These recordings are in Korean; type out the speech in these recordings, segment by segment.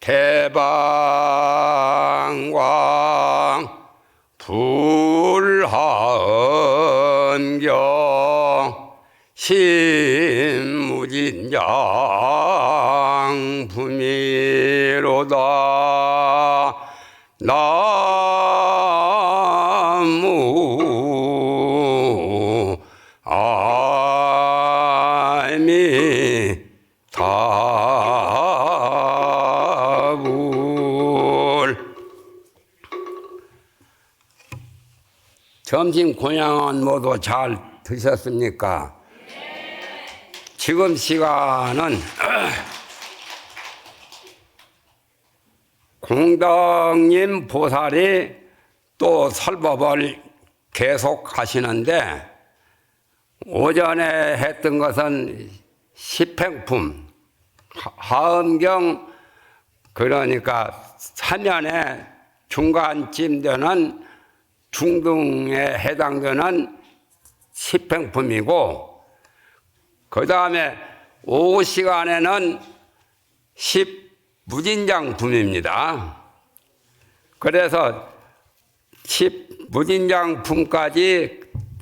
대방광 불하은경 신무진장 부미로다. 나무 아미타불. 점심 공양은 모두 잘 드셨습니까? 지금 시간은 공덕님 보살이 또 설법을 계속 하시는데, 오전에 했던 것은 십행품, 하음경, 그러니까 사면의 중간쯤 되는 중등에 해당되는 십행품이고, 그 다음에 오후 시간에는 십무진장품입니다. 그래서 십무진장품까지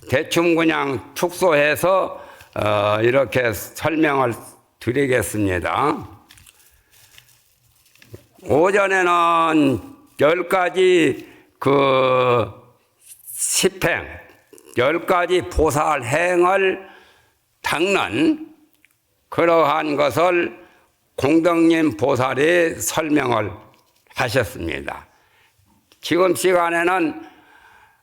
대충 그냥 축소해서 이렇게 설명을 드리겠습니다. 오전에는 10가지 십행, 10가지 보살 행을 닦는 그러한 것을 공덕님 보살이 설명을 하셨습니다. 지금 시간에는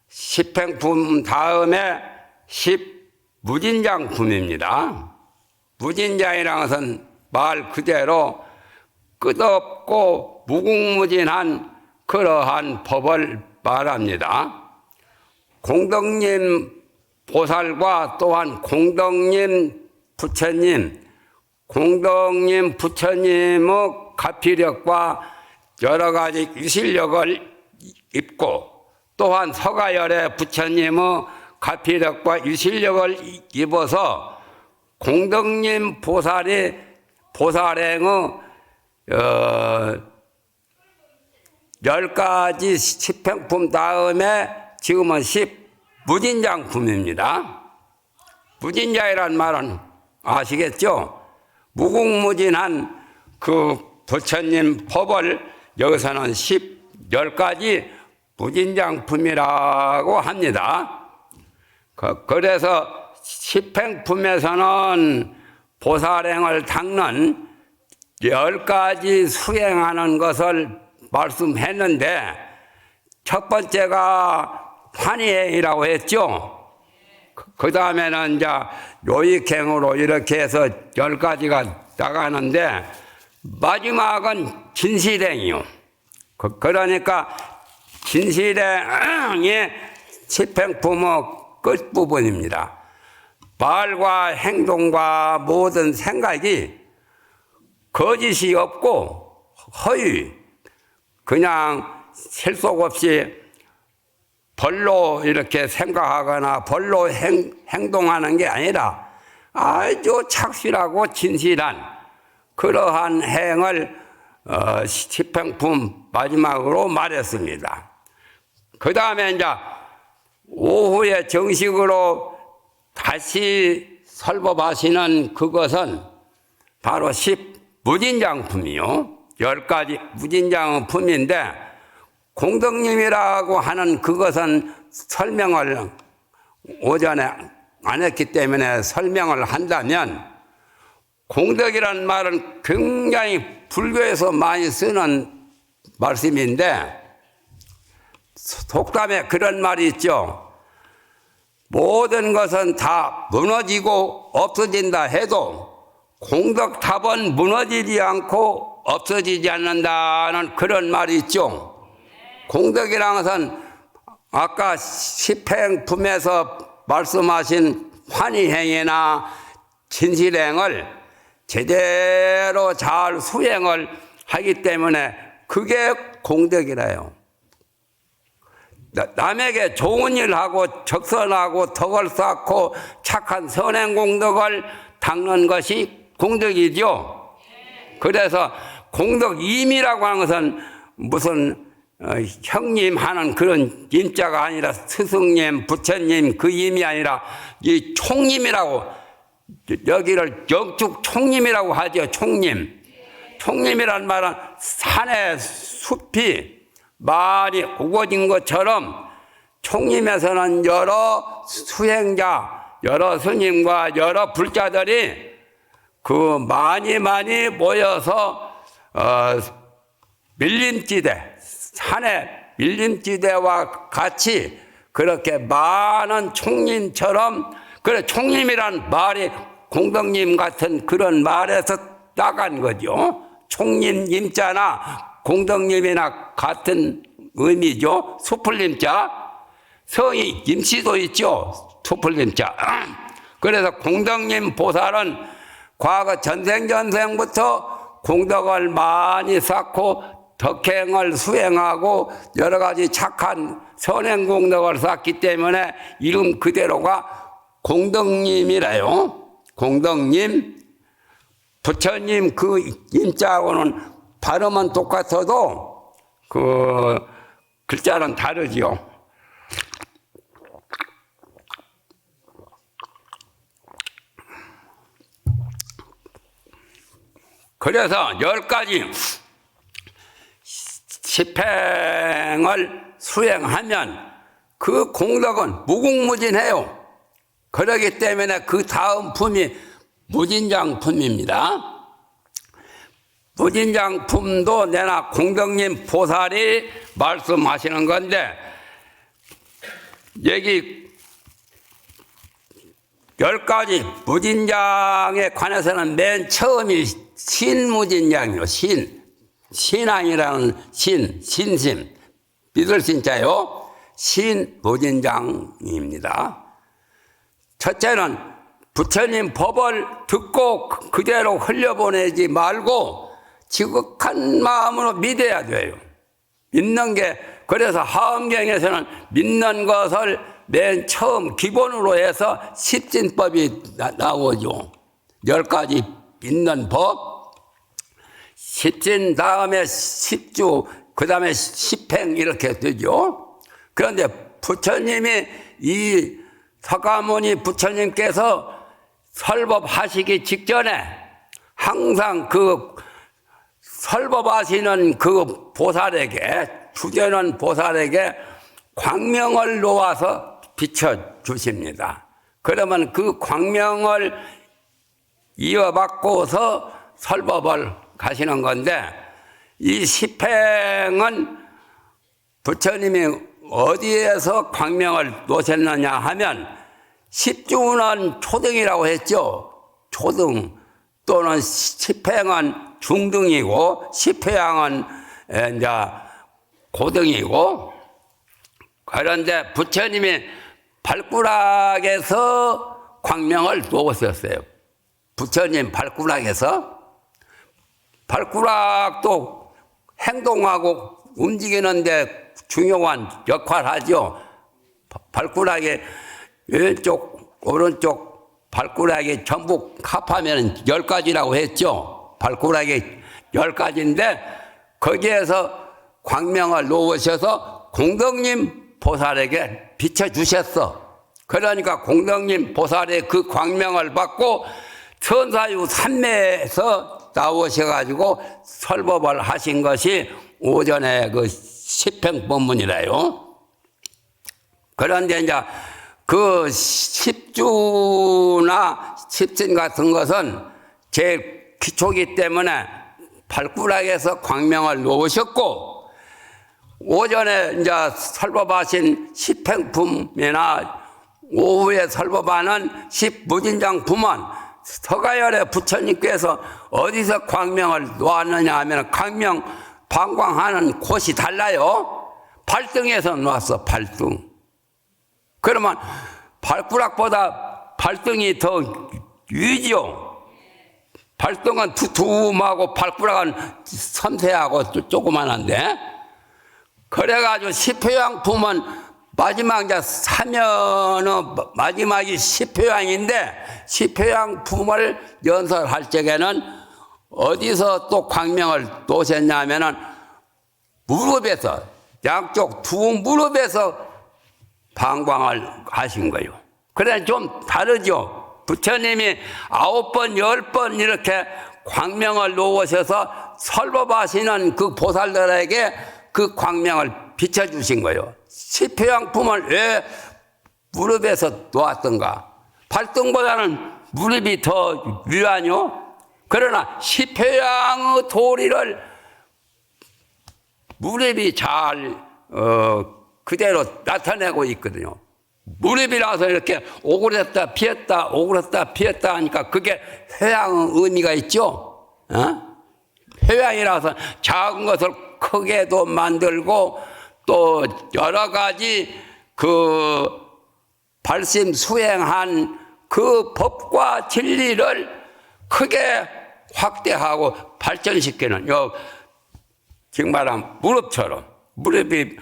십행품 다음에 십무진장품입니다. 무진장이라는 것은 말 그대로 끝없고 무궁무진한 그러한 법을 말합니다. 공덕님 보살과 또한 공덕님 부처님, 공덕님 부처님의 가피력과 여러 가지 유실력을 입고, 또한 서가열의 부처님의 가피력과 유실력을 입어서 공덕님 보살이 보살행의 10가지 십행품 다음에 지금은 십무진장품입니다. 무진장이란 말은 아시겠죠? 무궁무진한 그 부처님 법을 여기서는 10가지 무진장품이라고 합니다. 그래서 십행품에서는 보살행을 닦는 10가지 수행하는 것을 말씀했는데, 첫 번째가 환희행이라고 했죠. 그 다음에는 이제 요익행으로 이렇게 해서 10가지가 나가는데, 마지막은 진실행이요. 그러니까 진실행이 십행품의 끝부분입니다. 말과 행동과 모든 생각이 거짓이 없고 허위, 그냥 실속 없이 벌로 이렇게 생각하거나 벌로 행동하는 게 아니라 아주 착실하고 진실한 그러한 행을 십행품 마지막으로 말했습니다. 그 다음에 이제 오후에 정식으로 다시 설법하시는 그것은 바로 십무진장품이요. 10가지 무진장품인데, 공덕님이라고 하는 그것은 설명을 오전에 안 했기 때문에 설명을 한다면, 공덕이라는 말은 굉장히 불교에서 많이 쓰는 말씀인데, 속담에 그런 말이 있죠. 모든 것은 다 무너지고 없어진다 해도 공덕탑은 무너지지 않고 없어지지 않는다는 그런 말이 있죠. 공덕이라는 것은 아까 십행품에서 말씀하신 환희행이나 진실행을 제대로 잘 수행을 하기 때문에 그게 공덕이래요. 남에게 좋은 일 하고 적선하고 덕을 쌓고 착한 선행 공덕을 닦는 것이 공덕이죠. 그래서 공덕임이라고 하는 것은 무슨 형님 하는 그런 임자가 아니라 스승님, 부처님 그 임이 아니라 이 총님이라고, 여기를 영축 총님이라고 하죠. 총님. 총님이란 말은 산의 숲이 많이 우거진 것처럼 총님에서는 여러 수행자, 여러 스님과 여러 불자들이 그 많이 모여서 밀림지대, 산의 밀림지대와 같이 그렇게 많은 총님처럼, 그래 총님이란 말이 공덕님 같은 그런 말에서 따간 거죠. 총님 임자나 공덕님이나 같은 의미죠. 수풀림자, 성이 임시도 있죠. 수풀림자. 그래서 공덕님 보살은 과거 전생부터 공덕을 많이 쌓고 덕행을 수행하고 여러 가지 착한 선행 공덕을 쌓기 때문에 이름 그대로가 공덕님이래요. 공덕님. 부처님 그 임자하고는 발음은 똑같아도 그 글자는 다르지요. 그래서 10가지 십행을 수행하면 그 공덕은 무궁무진해요. 그렇기 때문에 그 다음 품이 무진장품입니다. 무진장품도 내나 공덕님 보살이 말씀하시는 건데, 여기 10가지 무진장에 관해서는 맨 처음이 신무진장이요. 신앙이라는 신심, 믿을 신자요. 신무진장입니다. 첫째는 부처님 법을 듣고 그대로 흘려보내지 말고 지극한 마음으로 믿어야 돼요. 믿는 게, 그래서 하엄경에서는 믿는 것을 맨 처음 기본으로 해서 십진법이 나오죠. 10가지 믿는 법, 십진 다음에 십주, 그 다음에 십행 이렇게 되죠. 그런데 부처님이 이 서가모니 부처님께서 설법하시기 직전에 항상 그 설법하시는 그 보살에게, 주제는 보살에게 광명을 놓아서 비춰주십니다. 그러면 그 광명을 이어받고서 설법을 가시는 건데, 이 십행은 부처님이 어디에서 광명을 놓으셨느냐 하면, 십주는 초등이라고 했죠. 초등 또는 십행은 중등이고 십회양은 이제 고등이고, 그런데 부처님이 발구락에서 광명을 놓으셨어요. 부처님 발구락에서. 발구락도 행동하고 움직이는데 중요한 역할을 하죠. 발구락에 왼쪽 오른쪽 발구락이 전부 합하면 10가지라고 했죠. 발구락이 10가지인데 거기에서 광명을 놓으셔서 공덕님 보살에게 비춰주셨어. 그러니까 공덕님 보살의 그 광명을 받고 천사유 삼매에서 나오셔가지고 설법을 하신 것이 오전에 그 십행법문이래요. 그런데 이제 그 십주나 십진 같은 것은 제일 기초기 때문에 발구락에서 광명을 놓으셨고, 오전에 이제 설법하신 십행품이나 오후에 설법하는 십무진장품은 서가열의 부처님께서 어디서 광명을 놓았느냐 하면 광명 방광하는 곳이 달라요. 발등에서 놓았어. 발등. 그러면 발구락보다 발등이 더 위죠. 발등은 두툼하고 발구락은 섬세하고 조그만한데, 그래가지고 십회양품은 마지막 이제 사면은 마지막이 십회양인데, 십회양품을 연설할 적에는 어디서 또 광명을 놓으셨냐면은 무릎에서, 양쪽 두 무릎에서 방광을 하신 거예요. 그래 좀 다르죠. 부처님이 9번, 10번 이렇게 광명을 놓으셔서 설법하시는 그 보살들에게 그 광명을 비춰주신 거예요. 십회양품을 왜 무릎에서 놓았던가? 발등보다는 무릎이 더 유하뇨? 그러나 십회양의 도리를 무릎이 잘 그대로 나타내고 있거든요. 무릎이라서 이렇게 오그렸다 피었다 오그렸다 피었다 하니까 그게 회양의 의미가 있죠. 회양이라서 작은 것을 크게도 만들고 또 여러 가지 그 발심 수행한 그 법과 진리를 크게 확대하고 발전시키는 지금 말하면 무릎처럼, 무릎이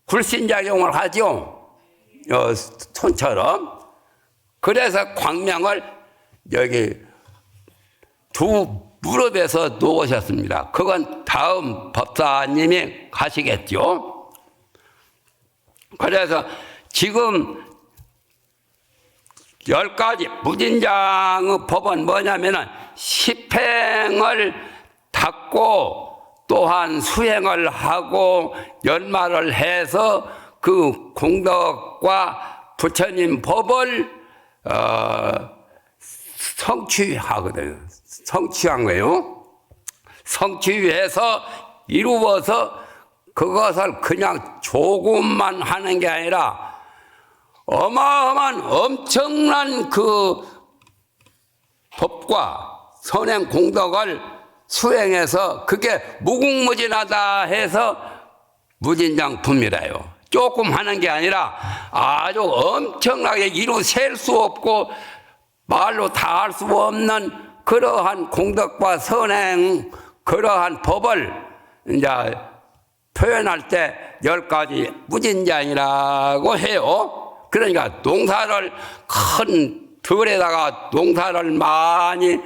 굴신작용을 하죠. 손처럼. 그래서 광명을 여기 두 무릎에서 놓으셨습니다. 그건 다음 법사님이 가시겠죠. 그래서 지금 10가지 무진장의 법은 뭐냐면은 십행을 닦고 또한 수행을 하고 연말을 해서 그 공덕과 부처님 법을 성취하거든요. 성취한 거예요. 성취해서 이루어서 그것을 그냥 조금만 하는 게 아니라 어마어마한 엄청난 그 법과 선행 공덕을 수행해서 그게 무궁무진하다 해서 무진장품이래요. 조금 하는 게 아니라 아주 엄청나게 이루 셀 수 없고 말로 다 할 수 없는 그러한 공덕과 선행 그러한 법을 이제 표현할 때 10가지 무진장이라고 해요. 그러니까 농사를 큰 들에다가 농사를 많이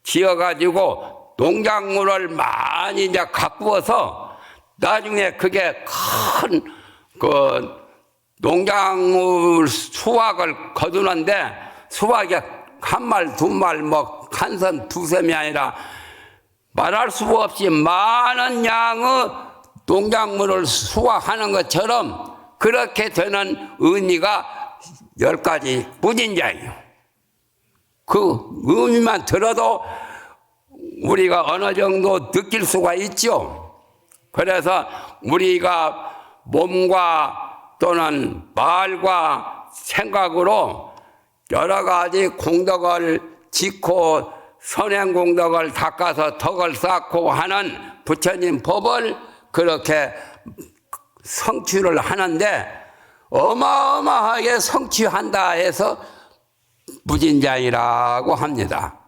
지어가지고 농작물을 많이 이제 가꾸어서 나중에 그게 큰 그 농작물 수확을 거두는데 수확이 한 말, 두 말, 뭐 한 선, 두 섬이 아니라 말할 수 없이 많은 양의 농작물을 수확하는 것처럼 그렇게 되는 의미가 10가지 무진장이에요. 그 의미만 들어도 우리가 어느 정도 느낄 수가 있죠. 그래서 우리가 몸과 또는 말과 생각으로 여러 가지 공덕을 짓고 선행 공덕을 닦아서 덕을 쌓고 하는 부처님 법을 그렇게 성취를 하는데 어마어마하게 성취한다 해서 무진장이라고 합니다.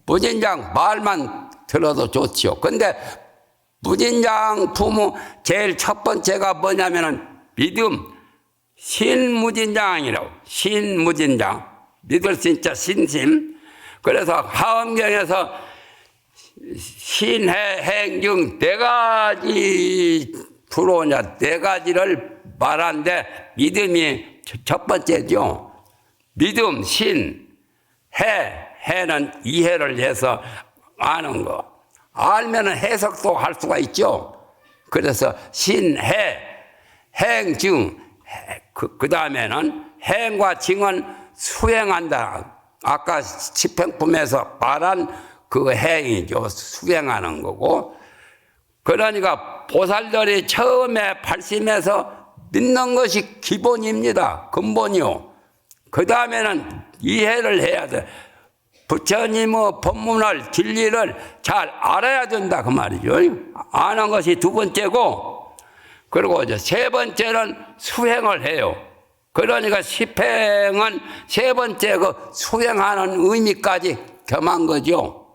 무진장 말만 들어도 좋지요. 근데 무진장 부모 제일 첫 번째가 뭐냐면은 믿음, 신무진장이라고. 신무진장. 믿을 진짜 신심. 그래서 하엄경에서 신해 행중 4가지 들어오냐 4가지를 말하는데 믿음이 첫 번째죠. 믿음, 신, 해는 이해를 해서 아는 거. 알면은 해석도 할 수가 있죠. 그래서 신, 행, 증. 그 다음에는 행과 증은 수행한다. 아까 십행품에서 말한 그 행이죠. 수행하는 거고. 그러니까 보살들이 처음에 발심해서 믿는 것이 기본입니다. 근본이요. 그 다음에는 이해를 해야 돼. 부처님의 법문을 진리를 잘 알아야 된다 그 말이죠. 아는 것이 두 번째고, 그리고 이제 세 번째는 수행을 해요. 그러니까 십행은 세 번째 그 수행하는 의미까지 겸한 거죠.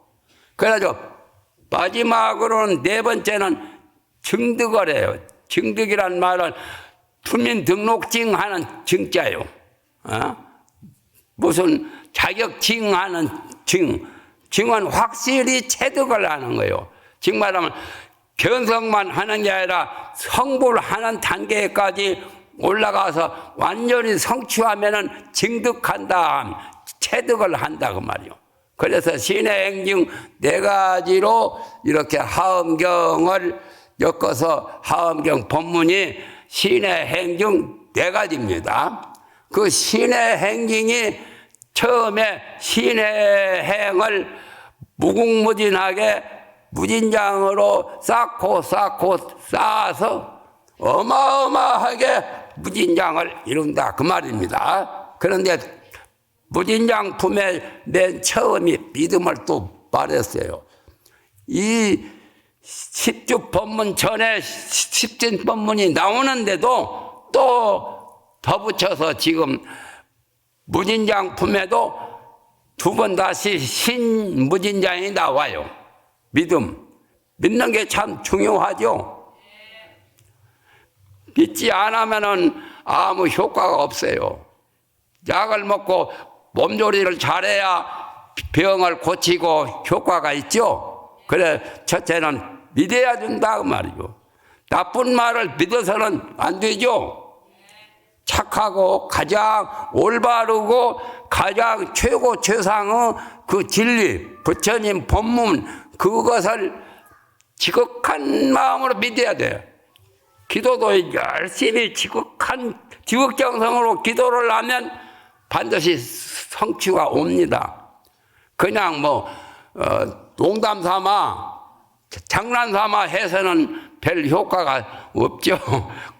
그래서 마지막으로는 네 번째는 증득을 해요. 증득이란 말은 주민등록증 하는 증자요. 무슨 자격증 하는 증, 지금은 확실히 체득을 하는 거예요. 즉 말하면 견성만 하는 게 아니라 성불 하는 단계까지 올라가서 완전히 성취하면은 증득한다, 체득을 한다 그 말이요. 그래서 신의 행증 네 가지로 이렇게 하엄경을 엮어서 하엄경 법문이 신의 행증 네 가지입니다. 그 신의 행증이 처음에 신의 행을 무궁무진하게 무진장으로 쌓고 쌓아서 어마어마하게 무진장을 이룬다 그 말입니다. 그런데 무진장품의 맨 처음이 믿음을 또 말했어요. 이 십주 법문 전에 십진 법문이 나오는데도 또 덧붙여서 지금 무진장품에도 두 번 다시 신무진장이 나와요. 믿는 게 참 중요하죠. 믿지 않으면은 아무 효과가 없어요. 약을 먹고 몸조리를 잘해야 병을 고치고 효과가 있죠. 그래 첫째는 믿어야 된다 그 말이죠. 나쁜 말을 믿어서는 안 되죠. 착하고 가장 올바르고 가장 최고 최상의 그 진리, 부처님 법문 그것을 지극한 마음으로 믿어야 돼요. 기도도 열심히 지극정성으로 기도를 하면 반드시 성취가 옵니다. 그냥 농담 삼아 장난 삼아 해서는 별 효과가 없죠.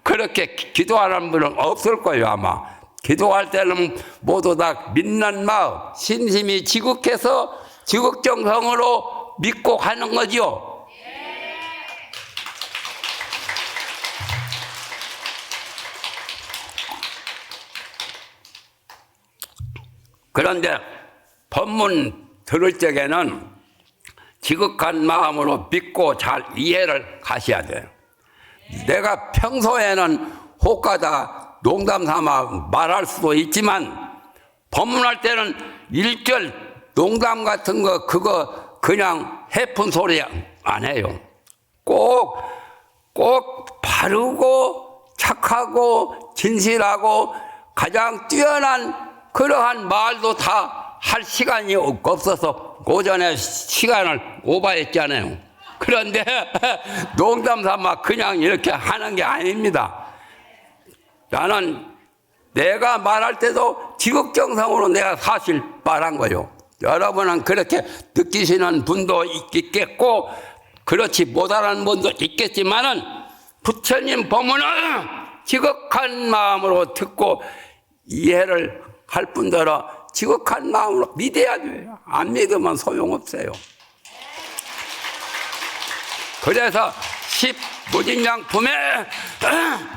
그렇게 기도하는 분은 없을 거예요 아마. 기도할 때는 모두 다 믿는 마음, 신심이 지극해서 지극정성으로 믿고 하는 거죠. 그런데 법문 들을 적에는 지극한 마음으로 믿고 잘 이해를 하셔야 돼요. 내가 평소에는 혹가다 농담 삼아 말할 수도 있지만 법문할 때는 일절 농담 같은 거 그거 그냥 해픈 소리 안 해요. 꼭 바르고 착하고 진실하고 가장 뛰어난 그러한 말도 다 할 시간이 없어서 오전에 시간을 오버했잖아요. 그런데 농담 삼아 그냥 이렇게 하는 게 아닙니다. 나는 내가 말할 때도 지극정성으로 내가 사실 말한 거예요. 여러분은 그렇게 느끼시는 분도 있겠고 그렇지 못하는 분도 있겠지만은 부처님 법문은 지극한 마음으로 듣고 이해를 할 뿐더러 지극한 마음으로 믿어야 돼요. 안 믿으면 소용없어요. 그래서 십무진장품에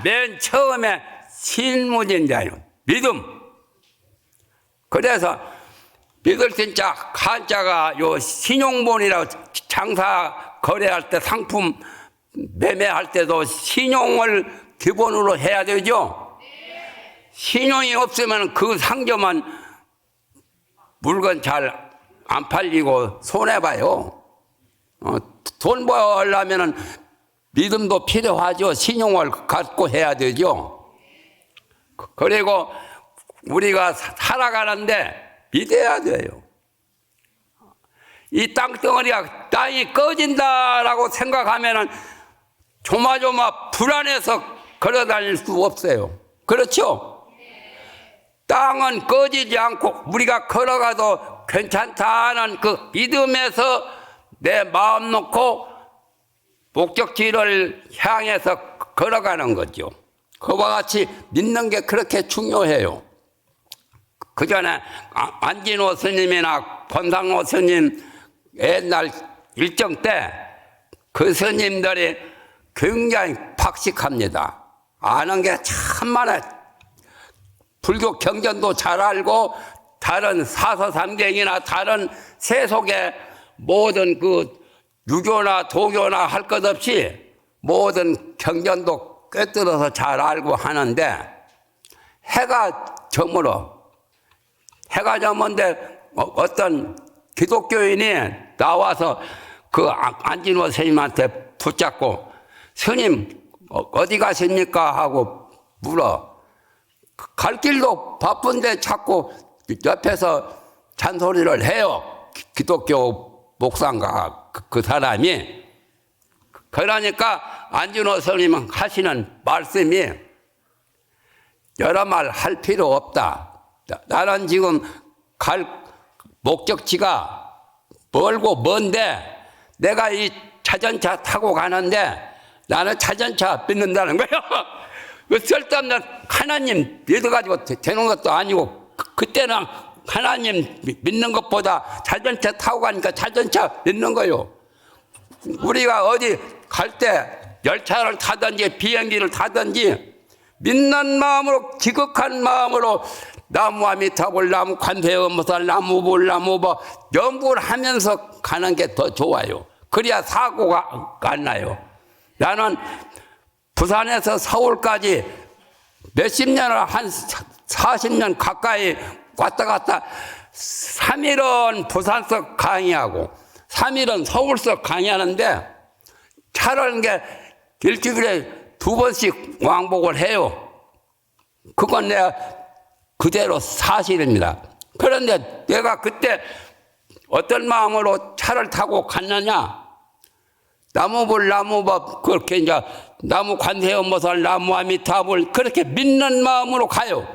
맨 처음에 신무진장이요. 믿음. 그래서 믿을 진짜 한자가 요 신용본이라고 장사 거래할 때 상품 매매할 때도 신용을 기본으로 해야 되죠. 신용이 없으면 그 상점은 물건 잘 안 팔리고 손해봐요. 돈 벌려면 믿음도 필요하죠. 신용을 갖고 해야 되죠. 그리고 우리가 살아가는데 믿어야 돼요. 이 땅덩어리가 땅이 꺼진다라고 생각하면 조마조마 불안해서 걸어다닐 수 없어요. 그렇죠? 땅은 꺼지지 않고 우리가 걸어가도 괜찮다는 그 믿음에서 내 마음 놓고 목적지를 향해서 걸어가는 거죠. 그와 같이 믿는 게 그렇게 중요해요. 그 전에 안진호 스님이나 권상호 스님 옛날 일정 때 그 스님들이 굉장히 박식합니다. 아는 게 참 많아요. 불교 경전도 잘 알고 다른 사서삼경이나 다른 세속의 모든 그 유교나 도교나 할 것 없이 모든 경전도 꿰뚫어서 잘 알고 하는데 해가 저물어. 해가 저문데 어떤 기독교인이 나와서 그 안진호 선생님한테 붙잡고 스님 어디 가십니까 하고 물어. 갈 길도 바쁜데 자꾸 옆에서 잔소리를 해요. 기독교 목사인가 그 사람이. 그러니까 안진호 스님은 하시는 말씀이 여러 말 할 필요 없다. 나는 지금 갈 목적지가 멀고 먼데 내가 이 자전차 타고 가는데 나는 자전차 믿는다는 거예요. 쓸데없는 하나님 믿어가지고 되는 것도 아니고 그때는 하나님 믿는 것보다 자전차 타고 가니까 자전차 믿는 거예요. 우리가 어디 갈 때 열차를 타든지 비행기를 타든지 믿는 마음으로 지극한 마음으로 나무 아미타불 나무 관세음보살 나무 불 나무 뭐 연구를 하면서 가는 게 더 좋아요. 그래야 사고가 안 나요. 나는 부산에서 서울까지 몇십 년을 한 40년 가까이 왔다 갔다 3일은 부산서 강의하고 3일은 서울서 강의하는데 차라는 게 일주일에 2번씩 왕복을 해요. 그건 내가 그대로 사실입니다. 그런데 내가 그때 어떤 마음으로 차를 타고 갔느냐? 나무불 나무법 그렇게 이제 나무 관세음보살 나무 아미타불 그렇게 믿는 마음으로 가요.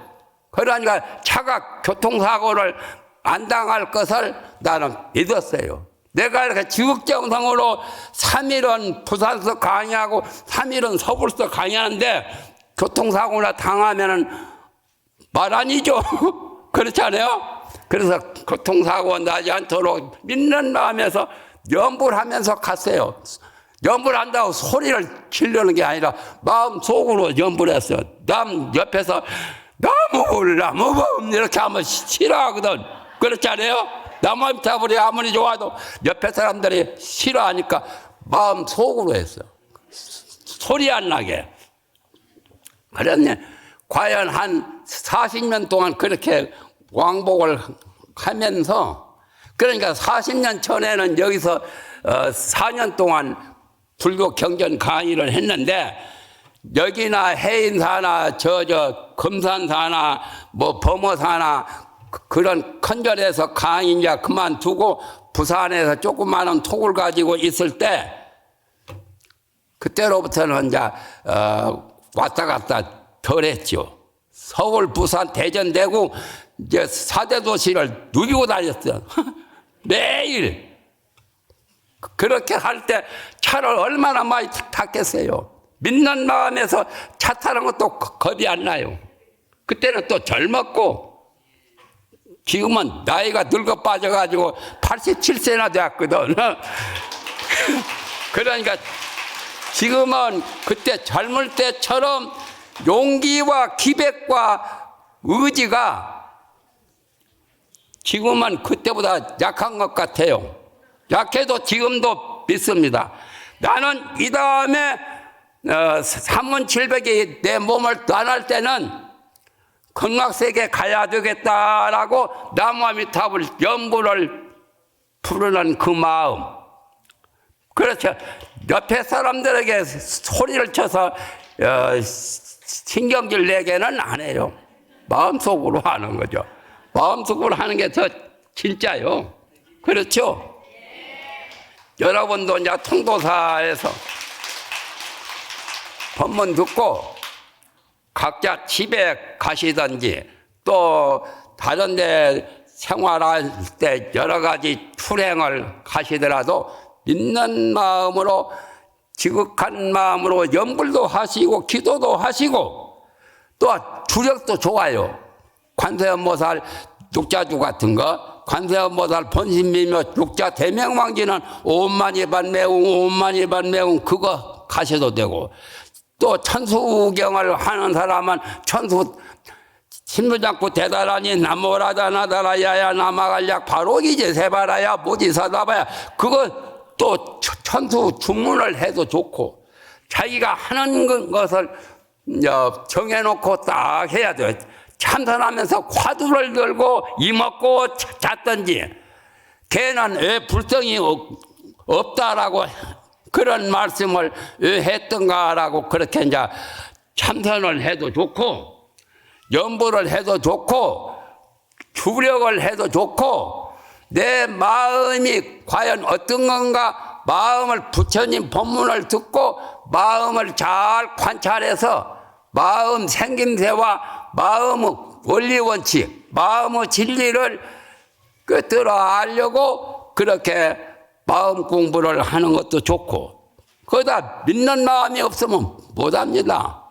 그러니까 차가 교통사고를 안 당할 것을 나는 믿었어요. 내가 이렇게 지극정성으로 3일은 부산서 강의하고 3일은 서울서 강의하는데 교통사고나 당하면은 말 아니죠. 그렇지 않아요? 그래서 교통사고 나지 않도록 믿는 마음에서 염불 하면서 갔어요. 염불 한다고 소리를 지르는 게 아니라 마음속으로 염불했어요. 남 옆에서 나무 이렇게 하면 싫어하거든. 그렇지 않아요? 나무 타불이 아무리 좋아도 옆에 사람들이 싫어하니까 마음속으로 했어요. 소리 안 나게. 그랬네. 과연 한 40년 동안 그렇게 왕복을 하면서 그러니까 40년 전에는 여기서 4년 동안 불교 경전 강의를 했는데 여기나 해인사나 금산사나 뭐 범어사나 그런 큰절에서 강의 이제 그만두고 부산에서 조그마한 톡을 가지고 있을 때 그때로부터는 이제 왔다 갔다 덜 했죠. 서울, 부산, 대전, 대구 이제 4대 도시를 누비고 다녔어요. 매일. 그렇게 할 때 차를 얼마나 많이 탔겠어요. 믿는 마음에서 차 타는 것도 겁이 안 나요. 그때는 또 젊었고 지금은 나이가 늙어 빠져가지고 87세나 되었거든. 그러니까 지금은 그때 젊을 때처럼 용기와 기백과 의지가 지금은 그때보다 약한 것 같아요. 약해도 지금도 믿습니다. 나는 이 다음에 3700이 내 몸을 떠날 때는 극락세계 가야 되겠다라고 나무아미타불 연불을 부르는 그 마음. 그렇죠. 옆에 사람들에게 소리를 쳐서 신경질 내게는 안 해요. 마음속으로 하는 거죠. 마음속으로 하는 게 더 진짜요. 그렇죠? 여러분도 이제 통도사에서 법문 듣고 각자 집에 가시든지 또 다른 데 생활할 때 여러 가지 출행을 가시더라도 믿는 마음으로 지극한 마음으로 염불도 하시고 기도도 하시고 또 주력도 좋아요. 관세음보살 육자주 같은 거, 관세음보살 본신미묘 육자 대명왕지는 오만일반 매웅 그거 가셔도 되고 또 천수경을 하는 사람은 천수 신무장구 대다라니 나모라다나다라 야야 나마갈약 바로 이제 세바라야 모지사다바야 그거 또 천수 주문을 해도 좋고 자기가 하는 것을 정해놓고 딱 해야 돼요. 참선하면서 화두를 들고 이먹고 잤든지 걔는 왜 불성이 없다라고 그런 말씀을 왜 했던가라고 그렇게 이제 참선을 해도 좋고 연보를 해도 좋고 주력을 해도 좋고 내 마음이 과연 어떤 건가 마음을 부처님 법문을 듣고 마음을 잘 관찰해서 마음 생김새와 마음의 원리 원칙 마음의 진리를 꿰뚫어 알려고 그렇게 마음 공부를 하는 것도 좋고 거기다 믿는 마음이 없으면 못합니다.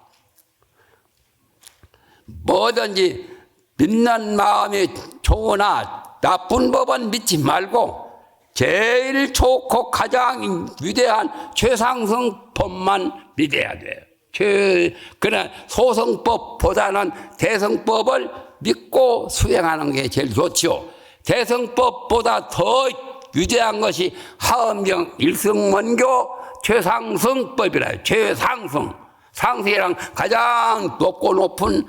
뭐든지 믿는 마음이 좋으나 나쁜 법은 믿지 말고 제일 좋고 가장 위대한 최상승 법만 믿어야 돼요. 그런 소승법보다는 대승법을 믿고 수행하는 게 제일 좋죠. 대승법보다 더 위대한 것이 하엄경 일승원교 최상승법이라 최상승 상승이랑 가장 높은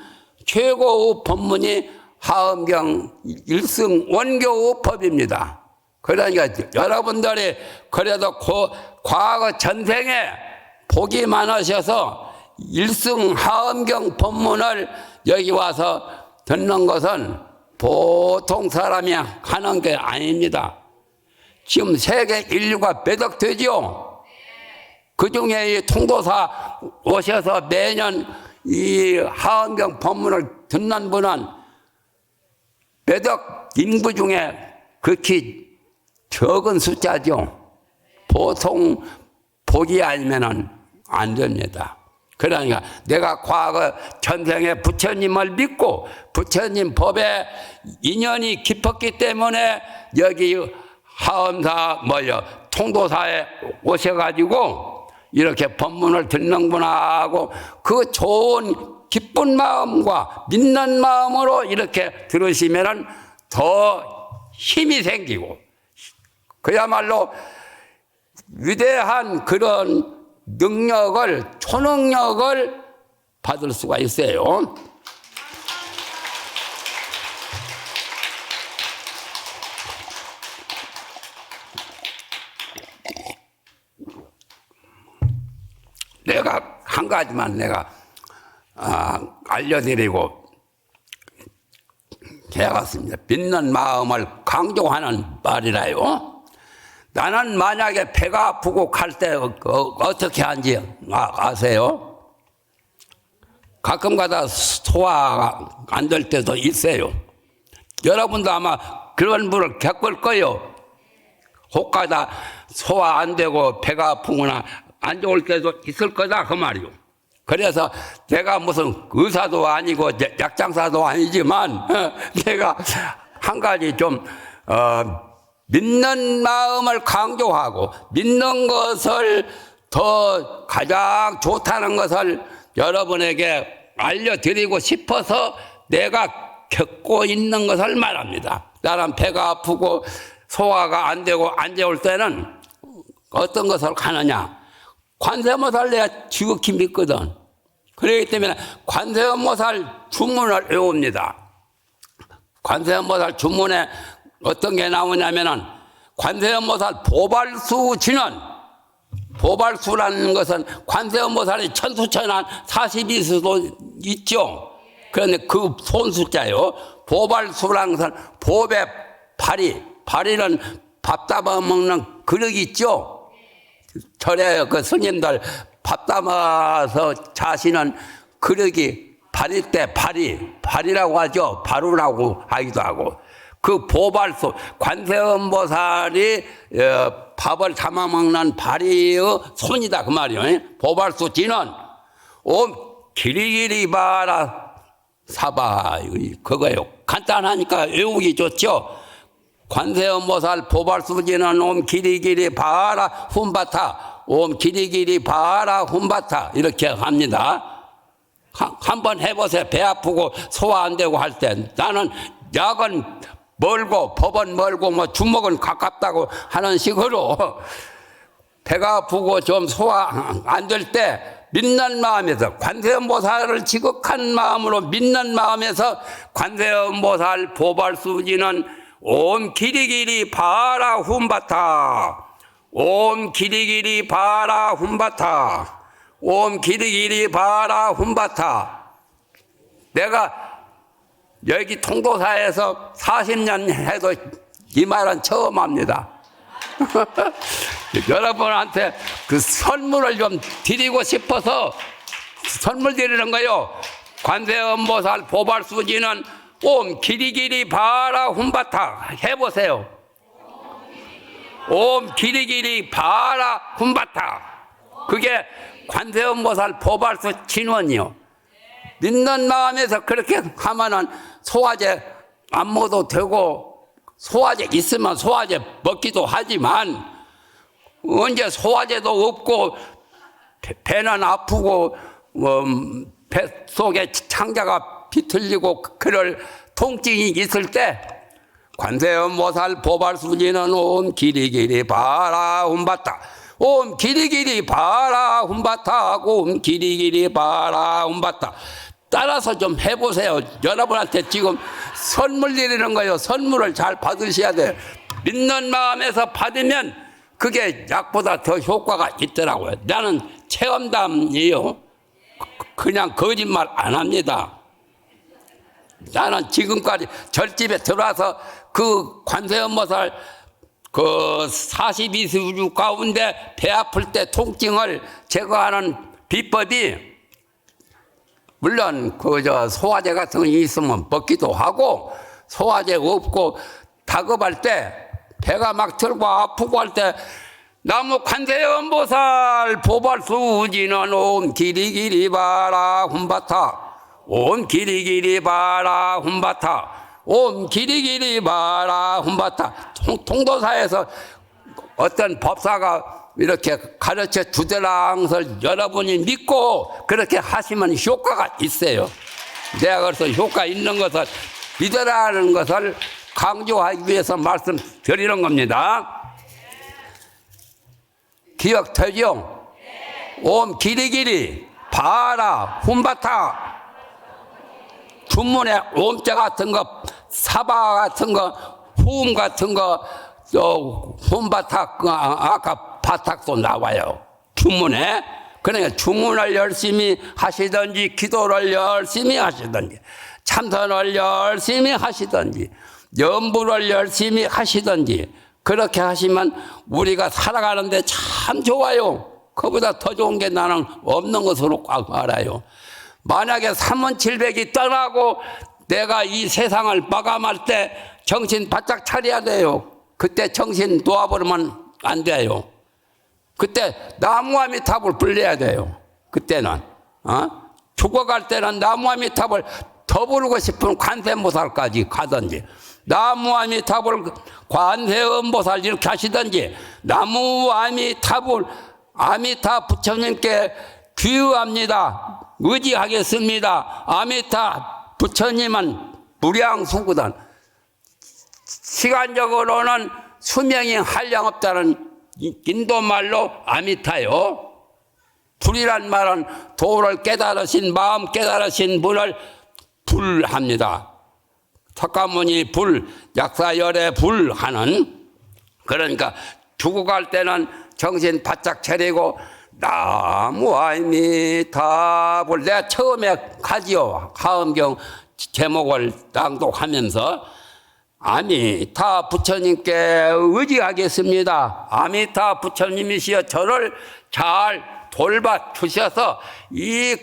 최고의 법문이 하엄경 일승원교의 법입니다. 그러니까 여러분들이 그래도 과거 전생에 복이 많으셔서 일승 하엄경 법문을 여기 와서 듣는 것은 보통 사람이 하는 게 아닙니다. 지금 세계 인류가 몇 억 되죠? 그 중에 이 통도사 오셔서 매년 이 하엄경 법문을 듣는 분은 몇 억 인구 중에 극히 적은 숫자죠. 보통 복이 아니면은 안 됩니다. 그러니까 내가 과거 전생에 부처님을 믿고 부처님 법에 인연이 깊었기 때문에 여기 하엄사 통도사에 오셔가지고 이렇게 법문을 듣는구나 하고 그 좋은 기쁜 마음과 믿는 마음으로 이렇게 들으시면은 더 힘이 생기고 그야말로 위대한 그런 능력을 초능력을 받을 수가 있어요. 내가 한 가지만 내가 알려드리고 해갔습니다. 믿는 마음을 강조하는 말이라요. 나는 만약에 배가 아프고 갈 때 어떻게 하는지 아세요? 가끔 가다 소화가 안 될 때도 있어요. 여러분도 아마 그런 분을 겪을 거예요. 혹 가다 소화 안 되고 배가 아프거나 안 좋을 때도 있을 거다 그 말이요. 그래서 내가 무슨 의사도 아니고 약장사도 아니지만 내가 한 가지 좀 믿는 마음을 강조하고 믿는 것을 더 가장 좋다는 것을 여러분에게 알려드리고 싶어서 내가 겪고 있는 것을 말합니다. 나는 배가 아프고 소화가 안 되고 안 좋을 때는 어떤 것을 하느냐. 관세음보살 내가 지극히 믿거든. 그렇기 때문에 관세음보살 주문을 외웁니다. 관세음보살 주문에 어떤 게 나오냐면은 관세음보살 보발수 진원. 보발수라는 것은 관세음보살이 천수천한 42수도 있죠. 그런데 그 손수자요. 보발수라는 것은 보배 발이. 발이는 밥 담아 먹는 그릇 있죠. 절에 그 스님들 밥 담아서 자시는 그릇이 발일 때 발이라고 하죠. 바루라고 하기도 하고. 그 보발수 관세음보살이 밥을 담아 먹는 발이의 손이다 그 말이에요. 보발수 진원 옴 기리기리 바라 사바 그거예요. 간단하니까 외우기 좋죠. 관세음보살 보발수 진원 옴 기리기리 바라 훈바타 옴 기리기리 바라 훈바타 이렇게 합니다. 한번 해보세요. 배 아프고 소화 안 되고 할 때 나는 약은 멀고 법은 멀고 뭐 주먹은 가깝다고 하는 식으로 배가 아프고 좀 소화 안 될 때 믿는 마음에서 관세음보살을 지극한 마음으로 믿는 마음에서 관세음보살 보발수지는 옴 기리기리 바라 훔바타. 옴 기리기리 바라 훔바타. 옴 기리기리 바라 훔바타. 내가 여기 통도사에서 40년 해도 이 말은 처음 합니다. 여러분한테 그 선물을 좀 드리고 싶어서 선물 드리는 거요. 관세음보살 보발수지는 옴 기리기리 바라 훔바타 해보세요. 옴 기리기리 바라 훔바타. 그게 관세음보살 보발수 진원이요. 믿는 마음에서 그렇게 하면은 소화제 안 먹어도 되고, 소화제 있으면 소화제 먹기도 하지만, 언제 소화제도 없고 배는 아프고 배 속에 창자가 비틀리고 그럴 통증이 있을 때 관세음보살 보발수지는 옴 기리기리 바라 훔바타. 옴 기리기리 바라 훔바타 하고 옴 기리기리 바라 훔바타 따라서 좀 해보세요. 여러분한테 지금 선물 드리는 거예요. 선물을 잘 받으셔야 돼요. 믿는 마음에서 받으면 그게 약보다 더 효과가 있더라고요. 나는 체험담이에요. 그냥 거짓말 안 합니다. 나는 지금까지 절집에 들어와서 그 관세음보살 그 42수주 가운데 배 아플 때 통증을 제거하는 비법이, 물론 소화제 같은 거 있으면 먹기도 하고, 소화제 없고 다급할 때 배가 막 들고 아프고 할 때 나무 관세음보살 보발수지는 옴 기리기리 바라 훔바타. 옴 기리기리 바라 훔바타. 옴 기리기리 바라 훔바타. 통도사에서 어떤 법사가 이렇게 가르쳐 주더라는 것을 여러분이 믿고 그렇게 하시면 효과가 있어요. 내가 그래서 효과 있는 것을 믿으라는 것을 강조하기 위해서 말씀드리는 겁니다. 기억되죠? 옴 기리기리 바라 훔바타. 주문에 옴자 같은 거, 사바 같은 거, 후음 같은 거, 훔바타, 아까 바탁도 나와요. 주문에. 그러니까 주문을 열심히 하시든지, 기도를 열심히 하시든지, 참선을 열심히 하시든지, 염불을 열심히 하시든지, 그렇게 하시면 우리가 살아가는데 참 좋아요. 그보다 더 좋은 게 나는 없는 것으로 꽉 알아요. 만약에 3700이 떠나고 내가 이 세상을 마감할 때 정신 바짝 차려야 돼요. 그때 정신 놓아버리면 안 돼요. 그때 나무아미탑을 불러야 돼요. 그때는 죽어갈 때는 나무아미탑을 더 부르고 싶으면 관세음보살까지 가든지, 나무아미탑을 관세음보살 이렇게 하시든지, 나무아미탑을 아미타 부처님께 귀의합니다. 의지하겠습니다. 아미타 부처님은 무량수구단. 시간적으로는 수명이 한량없다는 인도말로 아미타요. 불이란 말은 도를 깨달으신, 마음 깨달으신 분을 불합니다. 석가모니 불, 약사열의 불하는. 그러니까 죽어갈 때는 정신 바짝 차리고 나무아미타불, 내가 처음에 가지요. 하엄경 제목을 낭독하면서 아미타 부처님께 의지하겠습니다. 아미타 부처님이시여 저를 잘 돌봐 주셔서 이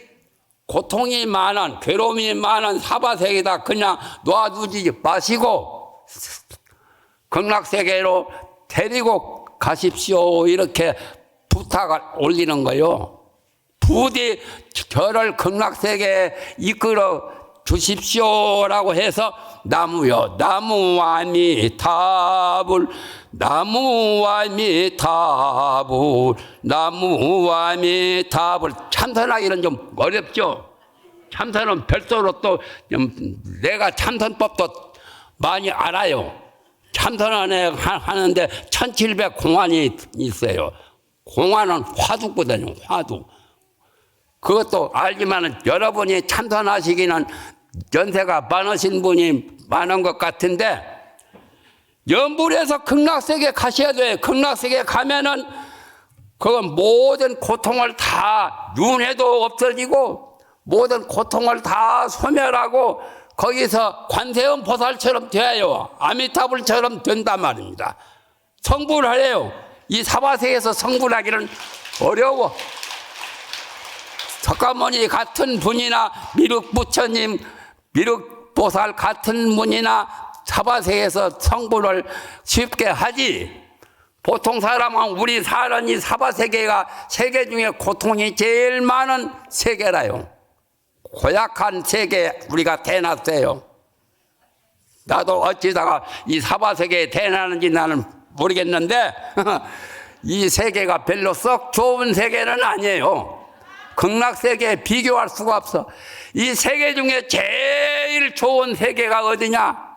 고통이 많은, 괴로움이 많은 사바세계에다 그냥 놔두지 마시고 극락세계로 데리고 가십시오. 이렇게 부탁을 올리는 거요. 부디 저를 극락세계에 이끌어 주십시오라고 해서 나무요, 나무아미타불, 나무아미타불, 나무아미타불. 참선하기는 좀 어렵죠. 참선은 별도로 또 내가 참선법도 많이 알아요. 참선을 하는데 1700 공안이 있어요. 공안은 화두거든요. 화두. 그것도 알지만 여러분이 참선하시기는 연세가 많으신 분이 많은 것 같은데 연불에서 극락세계 가셔야 돼요. 극락세계 가면은 그건 모든 고통을 다 윤회도 없어지고 모든 고통을 다 소멸하고 거기서 관세음 보살처럼 돼요. 아미타불처럼 된단 말입니다. 성불하래요. 이 사바세에서 성불하기는 어려워. 석가모니 같은 분이나 미륵부처님, 미륵보살 같은 분이나 사바세에서 성불을 쉽게 하지. 보통 사람은 우리 사는 이 사바세계가 세계 중에 고통이 제일 많은 세계라요. 고약한 세계에 우리가 태어났어요. 나도 어찌다가 이 사바세계에 태어나는지 나는 모르겠는데 이 세계가 별로 썩 좋은 세계는 아니에요. 극락세계에 비교할 수가 없어. 이 세계 중에 제일 좋은 세계가 어디냐?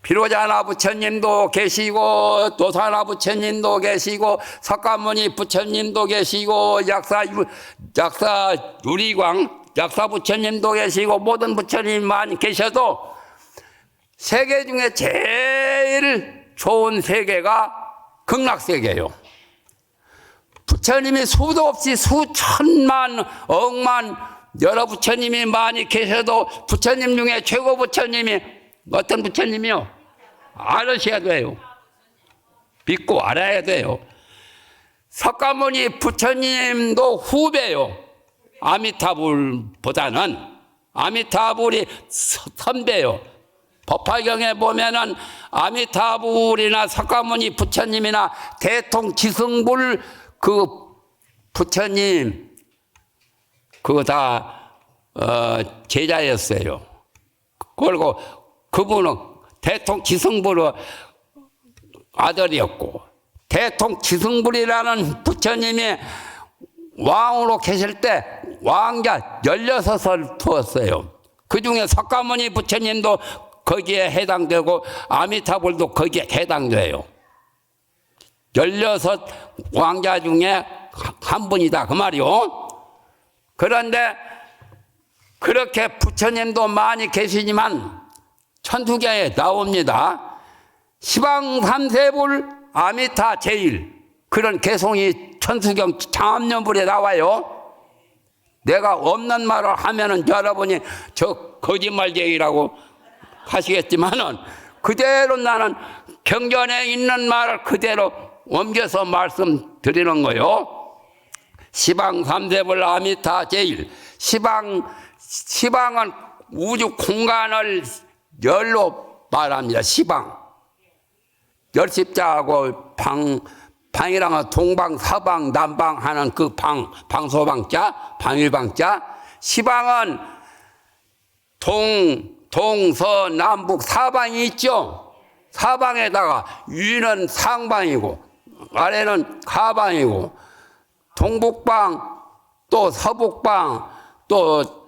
비로자나 부처님도 계시고 도사나 부처님도 계시고 석가모니 부처님도 계시고 약사 유리광 약사 부처님도 계시고 모든 부처님 많이 계셔도 세계 중에 제일 좋은 세계가 극락세계예요. 부처님이 수도 없이 수천만 억만 여러 부처님이 많이 계셔도 부처님 중에 최고 부처님이 어떤 부처님이요? 알으셔야 돼요. 믿고 알아야 돼요. 석가모니 부처님도 후배요. 아미타불보다는 아미타불이 선배요. 법화경에 보면은 아미타불이나 석가모니 부처님이나 대통지승불 그 부처님 그거 다 제자였어요. 그리고 그분은 대통지승불의 아들이었고 대통지승불이라는 부처님이 왕으로 계실 때 왕자 16을 두었어요. 그중에 석가모니 부처님도 거기에 해당되고 아미타불도 거기에 해당돼요. 16 왕자 중에 한 분이다 그 말이요. 그런데 그렇게 부처님도 많이 계시지만 천수경에 나옵니다. 시방삼세불 아미타 제일 그런 개송이 천수경 장암연불에 나와요. 내가 없는 말을 하면은 여러분이 저 거짓말쟁이라고 하시겠지만은 그대로 나는 경전에 있는 말을 그대로 옮겨서 말씀드리는 거요. 시방삼세불 아미타 제일 시방은 우주 공간을 열로 말합니다. 시방 열십자하고 방이랑은 동방 서방 남방 하는 그 방소방자 방일방자 시방은 동서남북 사방이 있죠. 사방에다가 위는 상방이고 아래는 하방이고 동북방 또 서북방 또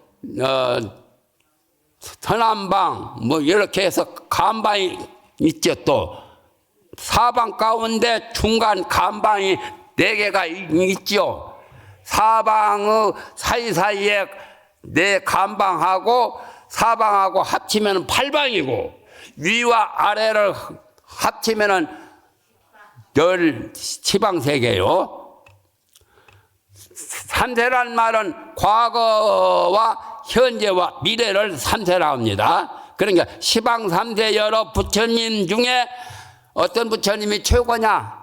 서남방 뭐 이렇게 해서 간방이 있죠. 또 사방 가운데 중간 간방이 4개가 있죠. 사방의 사이사이에 4간방하고 사방하고 합치면 8방이고 위와 아래를 합치면 10방세계요. 삼세란 말은 과거와 현재와 미래를 삼세라 합니다. 그러니까 시방삼세 여러 부처님 중에 어떤 부처님이 최고냐?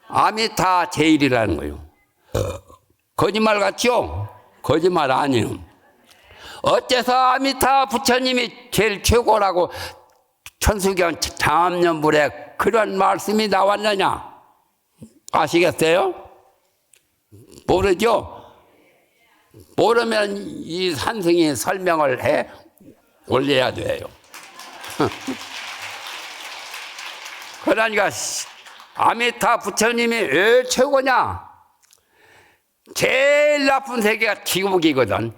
아미타 제일이라는 거예요. 거짓말 같죠? 거짓말 아니에요. 어째서 아미타 부처님이 제일 최고라고 천수경 장암연불에 그런 말씀이 나왔느냐? 아시겠어요? 모르죠? 모르면 이 산승이 설명을 해 올려야 돼요. 그러니까 아미타 부처님이 왜 최고냐? 제일 나쁜 세계가 지옥이거든.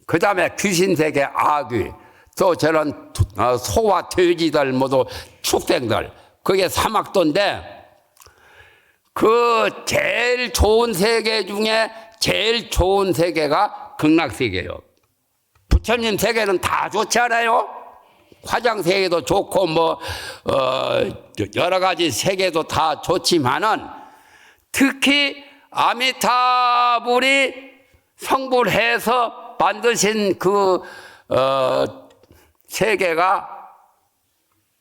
그 다음에 귀신세계 아귀, 또 저런 소와 돼지들 모두 축생들, 그게 사막도인데 그 제일 좋은 세계 중에 제일 좋은 세계가 극락세계예요. 부처님 세계는 다 좋지 않아요? 화장 세계도 좋고 여러 가지 세계도 다 좋지만은 특히 아미타불이 성불해서 만드신 그 세계가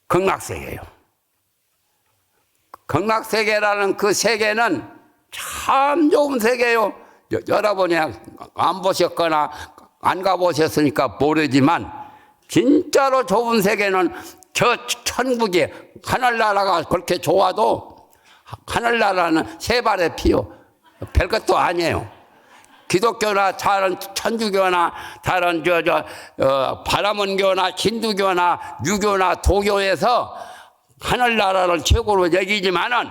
극락세계예요. 극락세계라는 그 세계는 참 좋은 세계예요. 여러분이 안 보셨거나 안 가보셨으니까 모르지만 진짜로 좋은 세계는 저 천국이 하늘나라가 그렇게 좋아도 하늘나라는 세 발의 피요. 별것도 아니에요. 기독교나 다른 천주교나 다른 바라문교나 힌두교나 유교나 도교에서 하늘나라를 최고로 여기지만은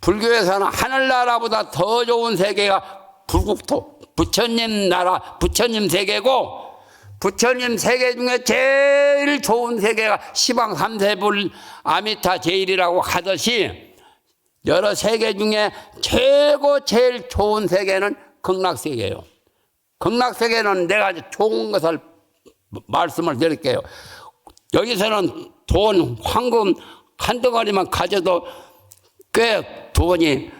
불교에서는 하늘나라보다 더 좋은 세계가 불국토 부처님 나라 부처님 세계고 부처님 세계 중에 제일 좋은 세계가 시방 삼세불 아미타 제일이라고 하듯이 여러 세계 중에 최고 제일 좋은 세계는 극락세계예요. 극락세계는 내가 좋은 것을 말씀을 드릴게요. 여기서는 돈, 황금 한 덩어리만 가져도 꽤 돈이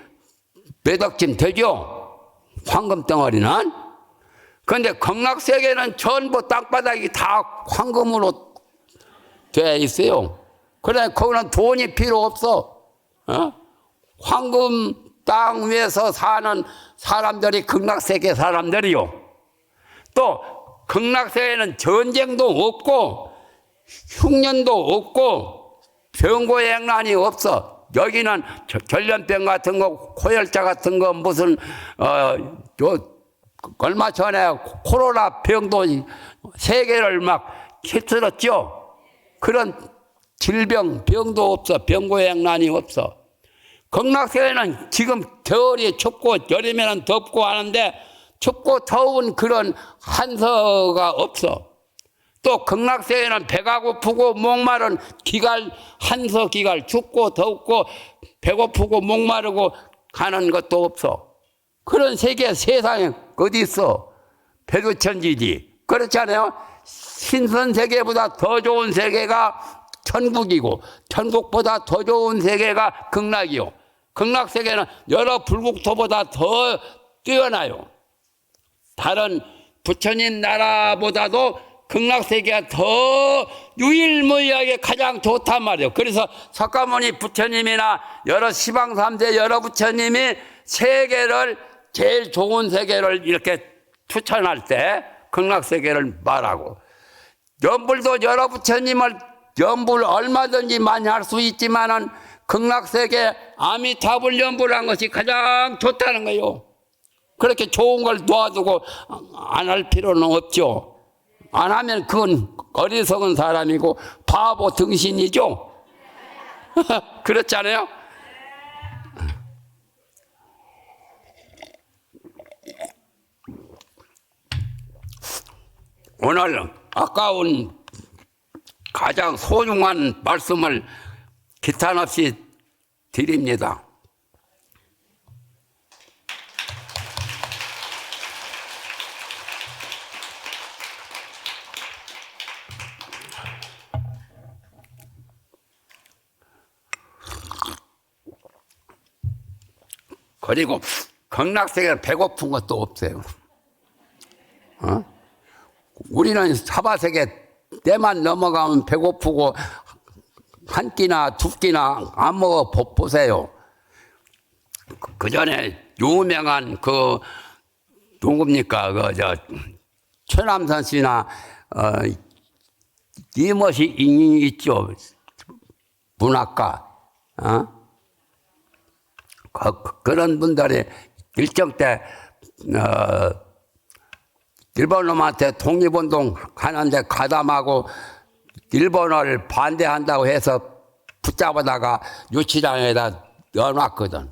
몇 억쯤 되죠? 황금 덩어리는. 그런데 극락세계는 전부 땅바닥이 다 황금으로 되어 있어요. 그래, 거기는 돈이 필요 없어. 황금 땅 위에서 사는 사람들이 극락세계 사람들이요. 또 극락세계는 전쟁도 없고 흉년도 없고 병고행난이 없어. 여기는 전염병 같은 거, 고열자 같은 거, 무슨 얼마 전에 코로나 병도 세계를 막 휩쓸었죠. 그런 질병, 병도 없어. 병고행난이 없어. 극락세계는 지금 겨울이 춥고 여름에는 덥고 하는데 춥고 더운 그런 한서가 없어. 또 극락세계는 배가 고프고 목마른 기갈, 한서 기갈, 춥고 덥고 배고프고 목마르고 가는 것도 없어. 그런 세계 세상에 어디 있어? 배두천지지. 그렇지 않아요? 신선세계보다 더 좋은 세계가 천국이고 천국보다 더 좋은 세계가 극락이요. 극락세계는 여러 불국토보다 더 뛰어나요. 다른 부처님 나라보다도 극락세계가 더 유일무이하게 가장 좋단 말이에요. 그래서 석가모니 부처님이나 여러 시방삼대 여러 부처님이 세계를 제일 좋은 세계를 이렇게 추천할 때 극락세계를 말하고, 연불도 여러 부처님을 연불 얼마든지 많이 할 수 있지만은 극락세계 아미타불 연불한 것이 가장 좋다는 거예요. 그렇게 좋은 걸 놓아두고 안 할 필요는 없죠. 안 하면 그건 어리석은 사람이고 바보 등신이죠. 그렇지 않아요? 오늘 아까운 가장 소중한 말씀을 기탄 없이 드립니다. 그리고 극락세계는 배고픈 것도 없어요. 우리는 사바세계 때만 넘어가면 배고프고 한 끼나 두 끼나 안 먹어 보세요. 그 전에 유명한 그 누굽니까 최남선 씨나 이것이 있죠. 문학가. 그런 분들이 일정 때 일본 놈한테 독립운동 하는데 가담하고 일본어를 반대한다고 해서 붙잡아다가 유치장에다 넣어놨거든.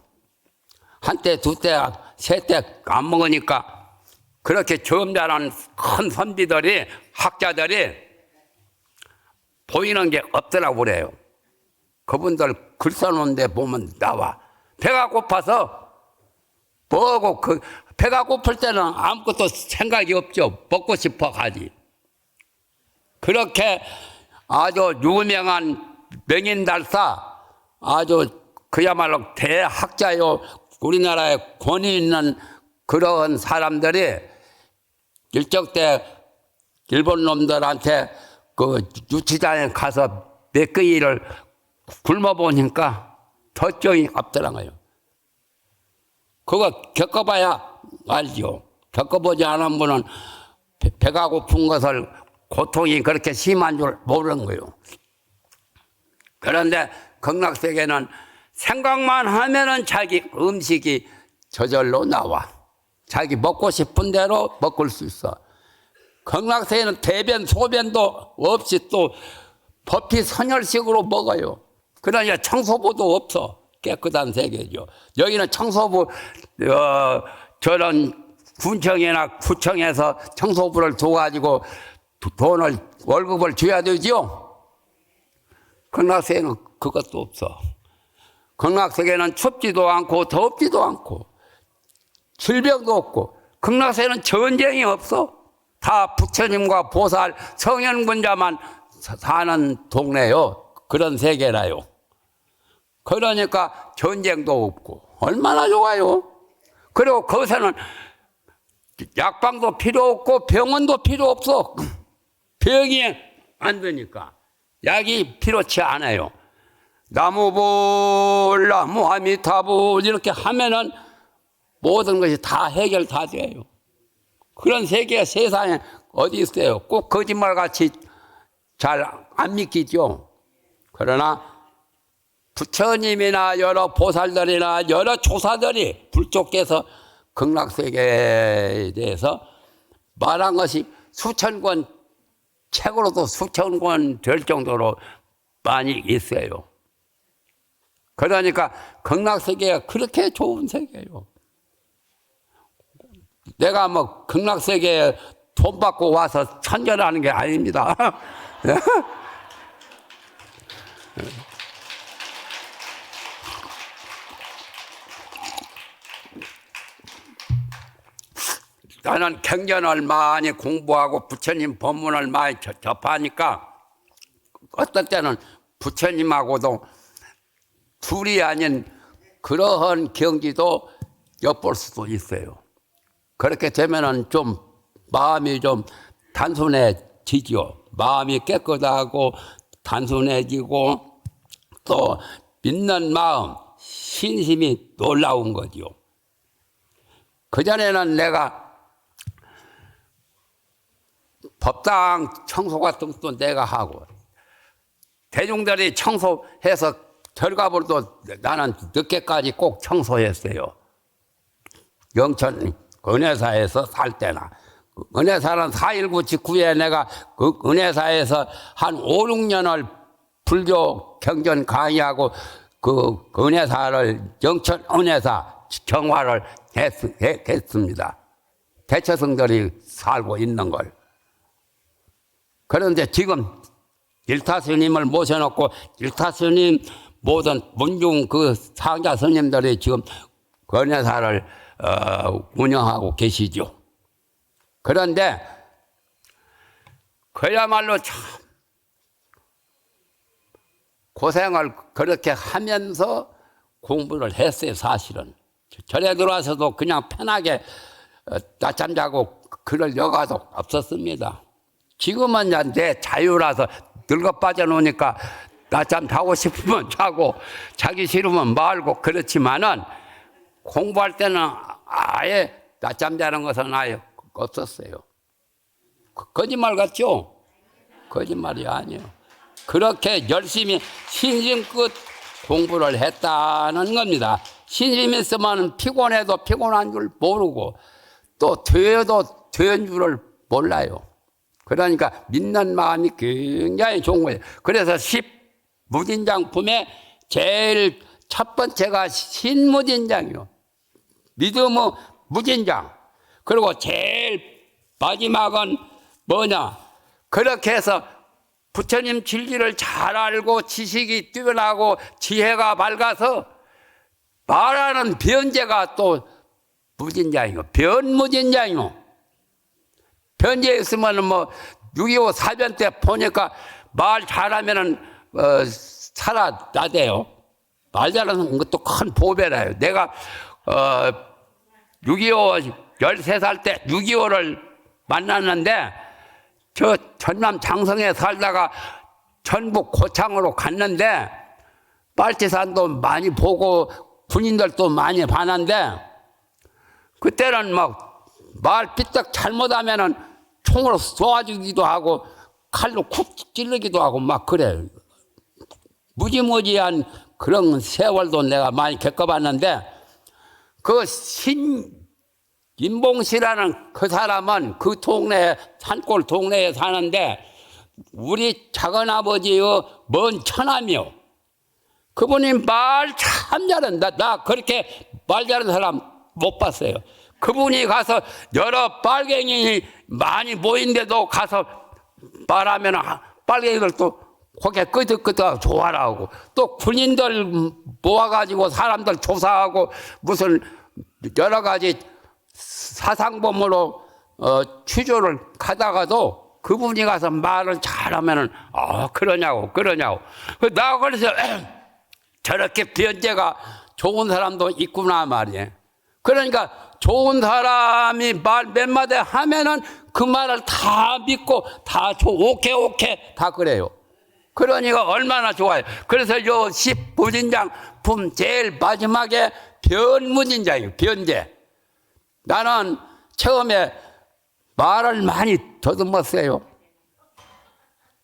한때, 두때, 세때 안 먹으니까 그렇게 점잖은 큰 선비들이, 학자들이 보이는 게 없더라고 그래요. 그분들 글 써놓은데 보면 나와. 배가 고파서 뭐고 배가 고플 때는 아무것도 생각이 없죠. 먹고 싶어 가지. 그렇게 아주 유명한 명인달사, 아주 그야말로 대학자요, 우리나라에 권위 있는 그런 사람들이 일적 때 일본 놈들한테 그 유치장에 가서 메꾸기를 굶어보니까 덧정이 없더라고요. 그거 겪어봐야 알죠. 겪어보지 않은 분은 배가 고픈 것을 고통이 그렇게 심한 줄 모르는 거예요. 그런데 극락세계는 생각만 하면은 자기 음식이 저절로 나와. 자기 먹고 싶은 대로 먹을 수 있어. 극락세계는 대변, 소변도 없이 또 법피 선열식으로 먹어요. 그러니까 청소부도 없어. 깨끗한 세계죠. 여기는 청소부, 저런 군청이나 구청에서 청소부를 둬가지고 돈을, 월급을 줘야 되죠. 극락세계는 그것도 없어. 극락세계는 춥지도 않고 덥지도 않고 질병도 없고, 극락세계는 전쟁이 없어. 다 부처님과 보살, 성현군자만 사는 동네요. 그런 세계라요. 그러니까 전쟁도 없고 얼마나 좋아요. 그리고 거기서는 약방도 필요 없고 병원도 필요 없어. 병이 안 되니까 약이 필요치 않아요. 나무불 나무 아미타불 이렇게 하면은 모든 것이 다 해결 다 돼요. 그런 세계가 세상에 어디 있어요. 꼭 거짓말같이 잘 안 믿기죠. 그러나 부처님이나 여러 보살들이나 여러 조사들이 불족께서 극락세계에 대해서 말한 것이 수천 권, 책으로도 수천 권 될 정도로 많이 있어요. 그러니까 극락세계가 그렇게 좋은 세계예요. 내가 뭐 극락세계에 돈 받고 와서 천전하는 게 아닙니다. 나는 경전을 많이 공부하고 부처님 법문을 많이 접하니까 어떨 때는 부처님하고도 둘이 아닌 그러한 경지도 엿볼 수도 있어요. 그렇게 되면은 좀 마음이 좀 단순해지죠. 마음이 깨끗하고 단순해지고 또 믿는 마음, 신심이 놀라운 거죠. 그전에는 내가 법당 청소 같은 것도 내가 하고 대중들이 청소해서 결과물도 나는 늦게까지 꼭 청소했어요. 영천 은혜사에서 살 때나. 은혜사는 4.19 직후에 내가 그 은혜사에서 한 5, 6년을 불교 경전 강의하고 그 은혜사를 영천 은혜사 경화를 했습니다. 대처성들이 살고 있는 걸. 그런데 지금 일타 스님을 모셔놓고 일타 스님 모든 문중 그 상자 스님들이 지금 은혜사를 운영하고 계시죠. 그런데 그야말로 참 고생을 그렇게 하면서 공부를 했어요. 사실은 절에 들어와서도 그냥 편하게 낮잠 자고 그럴 여가도 없었습니다. 지금은 내 자유라서 늙어 빠져놓으니까 낮잠 자고 싶으면 자고 자기 싫으면 말고 그렇지만은 공부할 때는 아예 낮잠 자는 것은 아예 없었어요. 거짓말 같죠? 거짓말이 아니에요. 그렇게 열심히 신심끝 공부를 했다는 겁니다. 신심 있으면 피곤해도 피곤한 줄 모르고 또 되어도 되는 줄을 몰라요. 그러니까 믿는 마음이 굉장히 좋은 거예요. 그래서 10무진장품에 제일 첫 번째가 신무진장이요. 믿음의 무진장. 그리고 제일 마지막은 뭐냐? 그렇게 해서 부처님 진리를 잘 알고 지식이 뛰어나고 지혜가 밝아서 말하는 변제가 또 무진장이고 변무진장이고 변제 있으면 뭐 6.25 사변 때 보니까 말 잘하면은 살아나대요. 말 잘하는 것도 큰 보배라요. 내가 6.25 13살 때 6.25를 만났는데 저 전남 장성에 살다가 전북 고창으로 갔는데 빨치산도 많이 보고 군인들도 많이 봤는데 그때는 막 말 삐딱 잘못하면은 총으로 쏘아주기도 하고 칼로 쿡 찌르기도 하고 막 그래요. 무지무지한 그런 세월도 내가 많이 겪어봤는데 그 임봉씨라는 그 사람은 그 동네 산골 동네에 사는데 우리 작은아버지의 먼 처남이요. 그분이 말 참 잘한다. 나 그렇게 말 잘하는 사람 못 봤어요. 그분이 가서 여러 빨갱이 많이 모인데도 가서 말하면 빨갱이들도 고개 끄덕끄덕 좋아라 하고 또 군인들 모아가지고 사람들 조사하고 무슨 여러 가지 사상범으로 취조를 가다가도 그분이 가서 말을 잘하면은 그러냐고. 나 그래서 저렇게 변제가 좋은 사람도 있구나 말이에요. 그러니까 좋은 사람이 말 몇 마디 하면은 그 말을 다 믿고 다 오케이 다 그래요. 그러니까 얼마나 좋아요. 그래서 요 10부진장 품 제일 마지막에 변무진장이에요. 변제. 나는 처음에 말을 많이 더듬었어요.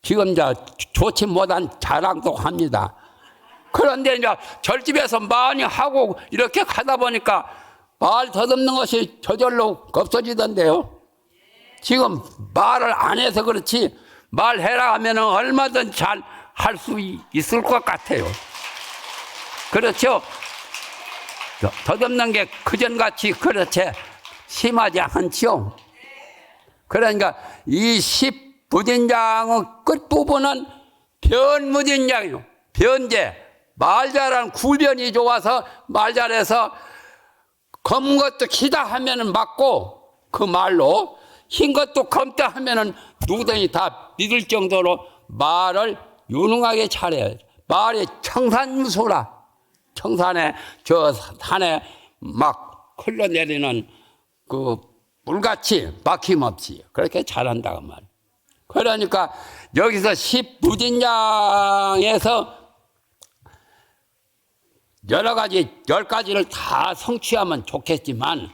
지금 좋지 못한 자랑도 합니다. 그런데 이제 절집에서 많이 하고 이렇게 가다 보니까 말 더듬는 것이 저절로 없어지던데요. 지금 말을 안 해서 그렇지 말해라 하면 얼마든 잘 할 수 있을 것 같아요. 그렇죠? 더듬는 게 그전같이 그렇지 심하지 않죠. 그러니까 이 10부진장의 끝부분은 변무진장이요. 변제. 말 잘하는 구변이 좋아서 말 잘해서 검은 것도 희다 하면은 맞고 그 말로 흰 것도 검다 하면은 누구든지 다 믿을 정도로 말을 유능하게 잘해요. 말이 청산무소라. 청산에 저 산에 막 흘러내리는 그 물같이 막힘없이 그렇게 잘한다고 말. 그러니까 여기서 10부진장에서 여러 가지 10가지를 다 성취하면 좋겠지만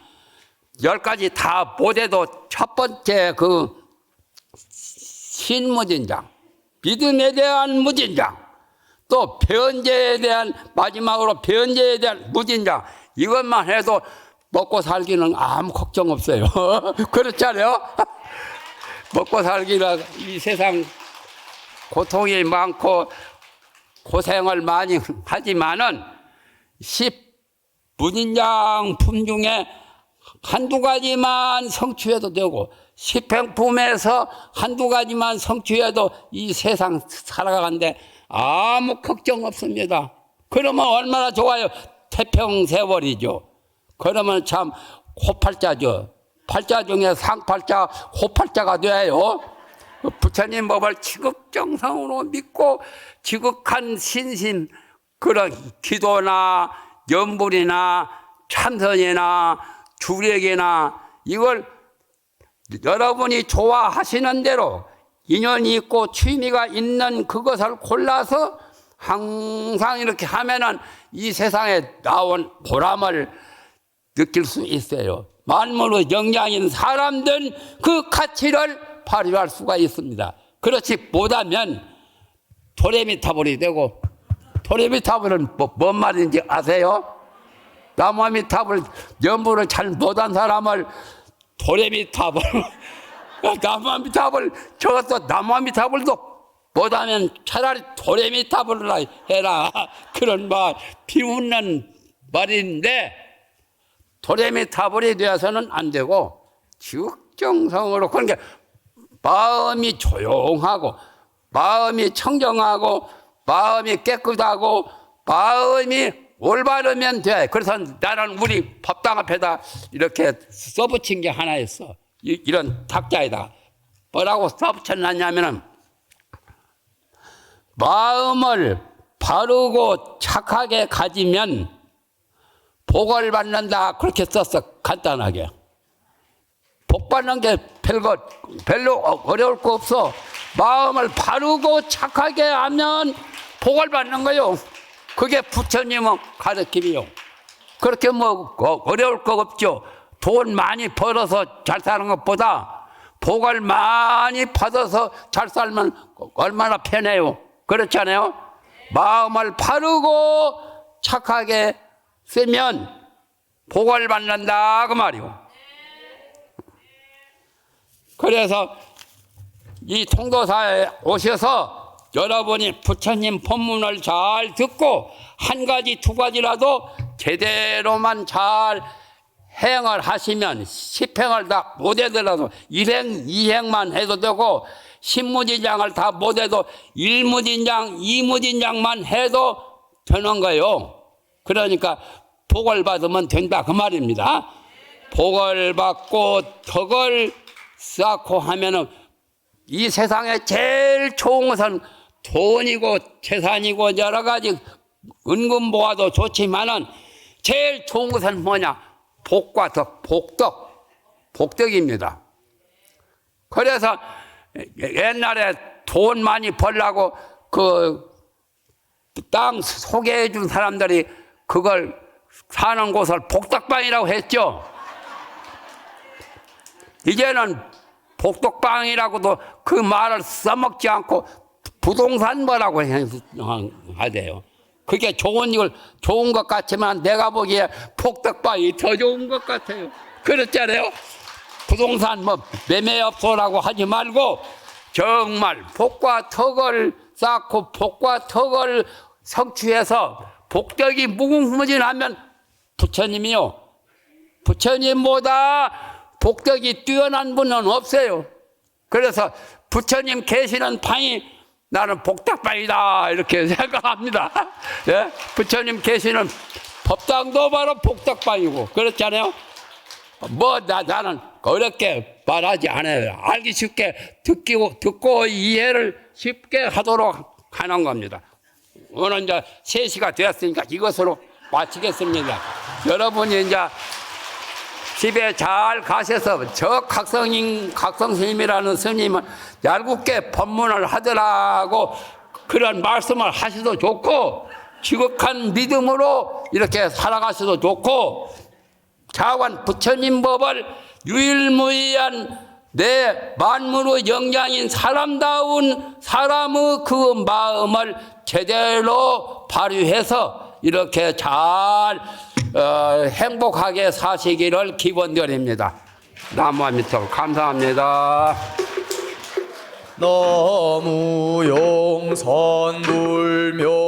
10가지 다 못해도 첫 번째 그 신무진장, 믿음에 대한 무진장, 또 변제에 대한 마지막으로 변제에 대한 무진장 이것만 해도 먹고 살기는 아무 걱정 없어요. 그렇잖아요. 먹고 살기라 이 세상 고통이 많고 고생을 많이 하지만은 10부진장 품 중에 한두 가지만 성취해도 되고 10행품에서 한두 가지만 성취해도 이 세상 살아가는데 아무 걱정 없습니다. 그러면 얼마나 좋아요. 태평세월이죠. 그러면 참 호팔자죠. 팔자 중에 상팔자 호팔자가 돼요. 부처님 법을 지극정성으로 믿고 지극한 신심 그런 기도나 염불이나 참선이나 주력이나 이걸 여러분이 좋아하시는 대로 인연이 있고 취미가 있는 그것을 골라서 항상 이렇게 하면은 이 세상에 나온 보람을 느낄 수 있어요. 만물의 영양인 사람들은 그 가치를 발휘할 수가 있습니다. 그렇지 못하면 도레미타불이 되고 도레미타불은 뭔 말인지 아세요? 나무아미타불 연부를 잘 못한 사람을 도레미타불 나무아미타불 저것도 나무아미타불도 못하면 차라리 도레미타불을 해라 그런 말 비웃는 말인데 도레미타불이 되어서는 안 되고 지극정성으로 그러니까 마음이 조용하고 마음이 청정하고 마음이 깨끗하고 마음이 올바르면 돼. 그래서 나는 우리 법당 앞에다 이렇게 써붙인 게 하나 있어. 이런 탁자에다 뭐라고 써붙여놨냐면은 마음을 바르고 착하게 가지면 복을 받는다 그렇게 썼어. 간단하게. 복 받는 게 별로 어려울 거 없어. 마음을 바르고 착하게 하면 복을 받는 거요. 그게 부처님의 가르침이요. 그렇게 뭐 어려울 거 없죠. 돈 많이 벌어서 잘 사는 것보다 복을 많이 받아서 잘 살면 얼마나 편해요. 그렇잖아요. 마음을 바르고 착하게 쓰면 복을 받는다 그 말이요. 그래서 이 통도사에 오셔서 여러분이 부처님 법문을 잘 듣고 한 가지 두 가지라도 제대로만 잘 행을 하시면 10행을 다 못하더라도 1행, 2행만 해도 되고 신무진장을 다 못해도 1무진장, 2무진장만 해도 되는 거예요. 그러니까 복을 받으면 된다 그 말입니다. 복을 받고 덕을 쌓고 하면은 이 세상에 제일 좋은 것은 돈이고 재산이고 여러 가지 은근보화도 좋지만은 제일 좋은 것은 뭐냐? 복과 덕, 복덕입니다. 그래서 옛날에 돈 많이 벌라고 그 땅 소개해 준 사람들이 그걸 사는 곳을 복덕방이라고 했죠. 이제는 복덕방이라고도 그 말을 써먹지 않고 부동산 뭐라고 하대요. 그게 좋은 것 같지만 내가 보기에 복덕방이 더 좋은 것 같아요. 그렇잖아요. 부동산 뭐 매매업소라고 하지 말고 정말 복과 덕을 쌓고 복과 덕을 성취해서 복덕이 무궁무진하면 부처님이요. 부처님보다 복덕이 뛰어난 분은 없어요. 그래서 부처님 계시는 방이 나는 복덕방이다 이렇게 생각합니다. 예? 부처님 계시는 법당도 바로 복덕방이고 그렇잖아요. 나는 어렵게 말하지 않아요. 알기 쉽게 듣고 이해를 쉽게 하도록 하는 겁니다. 오늘 이제 3시가 되었으니까 이것으로 마치겠습니다. 여러분이 이제 집에 잘 가셔서 저 각성스님이라는 스님은 얄궂게 법문을 하더라고 그런 말씀을 하셔도 좋고 지극한 믿음으로 이렇게 살아가셔도 좋고 자관 부처님 법을 유일무이한 내 만물의 영장인 사람다운 사람의 그 마음을 제대로 발휘해서 이렇게 잘 행복하게 사시기를 기원드립니다. 나무아미토 감사합니다. 너무 용선 불묘